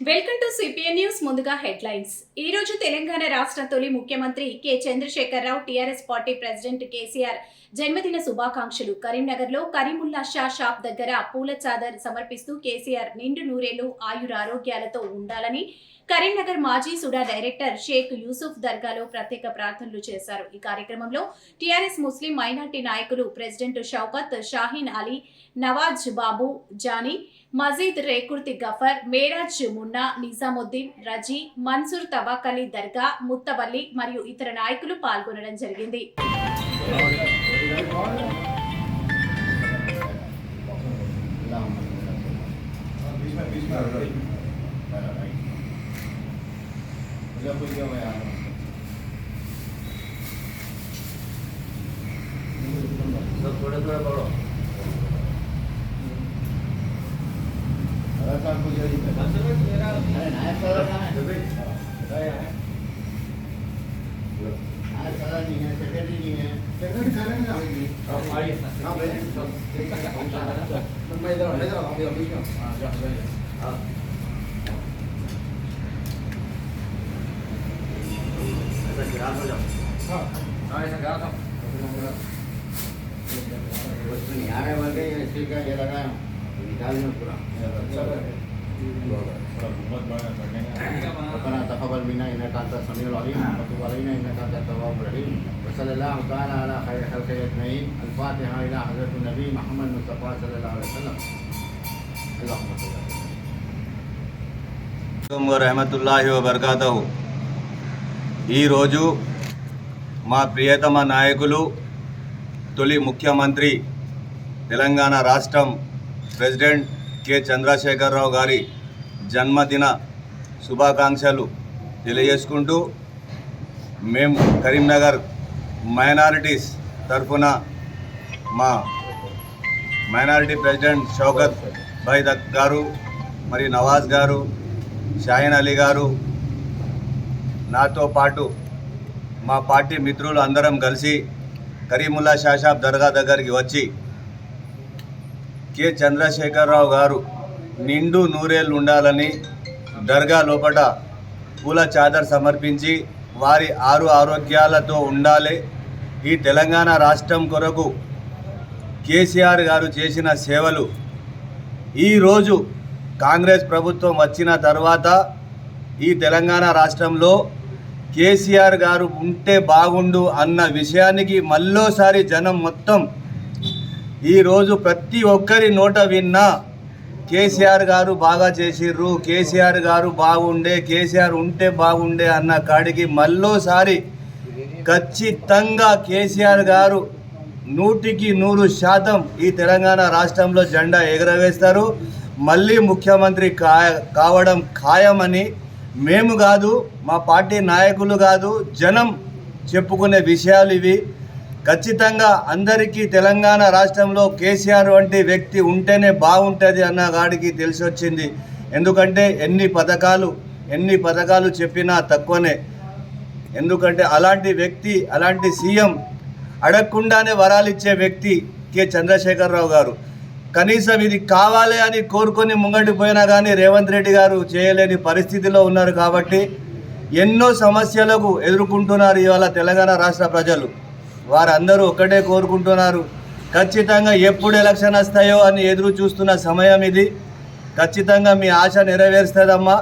Welcome to CPN news. ముందుగా headlines. ఈ రోజు తెలంగాణ రాష్ట్ర తొలి ముఖ్యమంత్రి K Chandrashekar Rao TRS party president KCR జన్మదిన శుభాకాంక్షలు. కరీంనగర్ లో కరీముల్లా షా షాప్ దగ్గర పూల చాదర్ సమర్పిస్తూ కేసీఆర్ నిండు నూరేళ్లు ఆయురారోగ్యాలతో ఉండాలని కరీంనగర్ మాజీ సుడా డైరెక్టర్ షేక్ యూసుఫ్ దర్గాలో ప్రత్యేక ప్రార్థనలు చేశారు. ఈ కార్యక్రమంలో టీఆర్ఎస్ ముస్లిం మైనార్టీ నాయకులు ప్రెసిడెంట్ షౌకత్, షాహీన్ అలీ, నవాజ్ బాబు జానీ, మజీద్ రేకుర్తి గఫర్, మేరాజ్ మున్నా, నిజాముద్దీన్, రజీ, మన్సూర్ తవాకలి దర్గా, ముత్తవల్లి మరియు ఇతర నాయకులు పాల్గొనడం జరిగింది. ربنا تقبل منا انك انت السميع العليم وتب علينا انك انت التواب الرحيم وصلى الله تعالى على خير خلقه اجمعين. الفاتحه الى حضره النبي محمد مصطفى صلى الله عليه وسلم. اللهم صل వరహమతుల్లాహి వబర్కాతహు. ఈరోజు మా ప్రియతమ నాయకులు తొలి ముఖ్యమంత్రి తెలంగాణ రాష్ట్రం ప్రెసిడెంట్ కె చంద్రశేఖరరావు గారి జన్మదిన శుభాకాంక్షలు తెలియజేసుకుంటూ మేము కరీంనగర్ మైనారిటీస్ తరఫున మా మైనారిటీ ప్రెసిడెంట్ షౌకత్ భాయ్ గారు, మరి నవాజ్ గారు, షాహీన్ అలీ గారు, నాతో పాటు మా పార్టీ మిత్రులు అందరం కలిసి కరీముల్లా షా షాప్ దర్గా దగ్గరికి వచ్చి కె చంద్రశేఖరరావు గారు నిండు నూరేళ్ళు ఉండాలని దర్గా లోపల పూల చాదర్ సమర్పించి వారి ఆరోగ్యాలతో ఉండాలి. ఈ తెలంగాణ రాష్ట్రం కొరకు కేసీఆర్ గారు చేసిన సేవలు ఈరోజు కాంగ్రెస్ ప్రభుత్వం వచ్చిన తర్వాత ఈ తెలంగాణ రాష్ట్రంలో కేసీఆర్ గారు ఉంటే బాగుండు అన్న విషయానికి మళ్ళోసారి జనం మొత్తం ఈరోజు ప్రతి ఒక్కరి నోట విన్నా కేసీఆర్ గారు బాగా చేసిర్రు, కేసీఆర్ గారు బాగుండే, కేసీఆర్ ఉంటే బాగుండే అన్న కాడికి మళ్ళోసారి ఖచ్చితంగా కేసీఆర్ గారు 100% ఈ తెలంగాణ రాష్ట్రంలో జెండా ఎగరవేస్తారు. మళ్ళీ ముఖ్యమంత్రి కావడం ఖాయమని మేము కాదు, మా పార్టీ నాయకులు కాదు, జనం చెప్పుకునే విషయాలు ఇవి. ఖచ్చితంగా అందరికీ తెలంగాణ రాష్ట్రంలో కేసీఆర్ వంటి వ్యక్తి ఉంటేనే బాగుంటుంది అన్న గాడికి తెలిసి వచ్చింది. ఎందుకంటే ఎన్ని పథకాలు చెప్పినా తక్కువనే. ఎందుకంటే అలాంటి వ్యక్తి, అలాంటి సీఎం అడగకుండానే వరాలు ఇచ్చే వ్యక్తి కె చంద్రశేఖరరావు గారు. కనీసం ఇది కావాలి అని కోరుకొని ముంగటి పోయినా కానీ రేవంత్ రెడ్డి గారు చేయలేని పరిస్థితిలో ఉన్నారు. కాబట్టి ఎన్నో సమస్యలకు ఎదుర్కొంటున్నారు ఇవాళ తెలంగాణ రాష్ట్ర ప్రజలు. వారందరూ ఒక్కటే కోరుకుంటున్నారు, ఖచ్చితంగా ఎప్పుడు ఎలక్షన్ వస్తాయో అని ఎదురు చూస్తున్న సమయం ఇది. ఖచ్చితంగా మీ ఆశ నెరవేరుస్తుందమ్మా.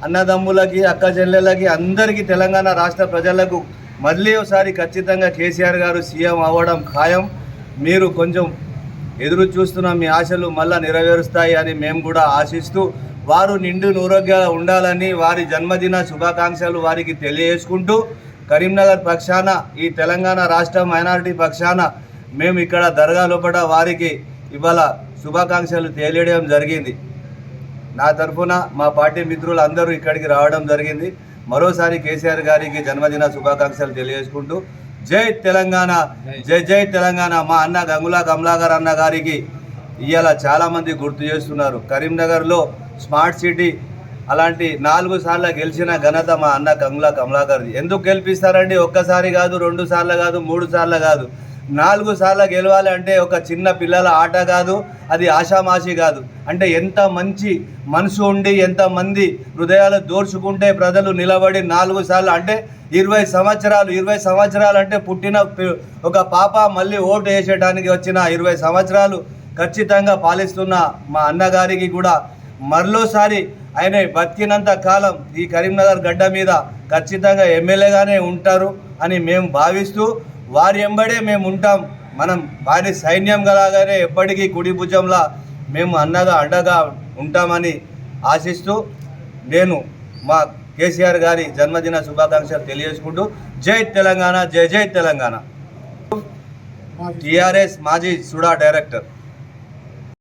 అన్నదమ్ములకి, అక్క చెల్లెళ్ళకి, అందరికీ తెలంగాణ రాష్ట్ర ప్రజలకు మళ్ళీ ఒకసారి ఖచ్చితంగా కేసీఆర్ గారు సీఎం అవ్వడం ఖాయం. మీరు కొంచెం ఎదురు చూస్తున్న మీ ఆశలు మళ్ళా నెరవేరుస్తాయి అని మేము కూడా ఆశిస్తూ వారు నిండు నూరోగ్యాలు ఉండాలని వారి జన్మదిన శుభాకాంక్షలు వారికి తెలియజేసుకుంటూ కరీంనగర్ పక్షాన, ఈ తెలంగాణ రాష్ట్ర మైనారిటీ పక్షాన మేము ఇక్కడ దర్గా లోపల వారికి ఇవాళ శుభాకాంక్షలు తెలియడం జరిగింది. నా తరఫున మా పార్టీ మిత్రులు అందరూ ఇక్కడికి రావడం జరిగింది. మరోసారి కేసీఆర్ గారికి జన్మదిన శుభాకాంక్షలు తెలియజేసుకుంటూ జై తెలంగాణ, జై జై తెలంగాణ. మా అన్న గంగులా కమలాకర్ అన్న గారికి ఇవాళ చాలామంది గుర్తు చేస్తున్నారు. కరీంనగర్లో స్మార్ట్ సిటీ అలాంటి 4 సార్లు గెలిచిన ఘనత మా అన్న గంగులా కమలాకర్ది. ఎందుకు గెలిపిస్తారండి? ఒక్కసారి కాదు, 2 సార్లు కాదు, 3 సార్లు కాదు, 4 సార్లు గెలవాలి అంటే ఒక చిన్న పిల్లల ఆట కాదు, అది ఆషామాషి కాదు. అంటే ఎంత మంచి మనసు ఉండి ఎంతమంది హృదయాలు దోర్చుకుంటే ప్రజలు నిలబడి 4 సార్లు అంటే 20 సంవత్సరాలు అంటే పుట్టిన ఒక పాప మళ్ళీ ఓటు వేసేయడానికి వచ్చిన 20 సంవత్సరాలు ఖచ్చితంగా పాలిస్తున్న మా అన్నగారికి కూడా మరోసారి ఆయన బతికినంత కాలం ఈ కరీంనగర్ గడ్డ మీద ఖచ్చితంగా ఎమ్మెల్యేగానే ఉంటారు అని మేము భావిస్తూ వారి ఎంబడే మేము ఉంటాం. మనం వారి సైన్యం గలాగానే ఎప్పటికీ కుడి భుజంలా మేము అండగా ఉంటామని ఆశిస్తూ నేను మా కేసీఆర్ గారి జన్మదిన శుభాకాంక్షలు తెలియజేసుకుంటూ జై తెలంగాణ, జై జై తెలంగాణ. టీఆర్ఎస్ మాజీ సుడా డైరెక్టర్.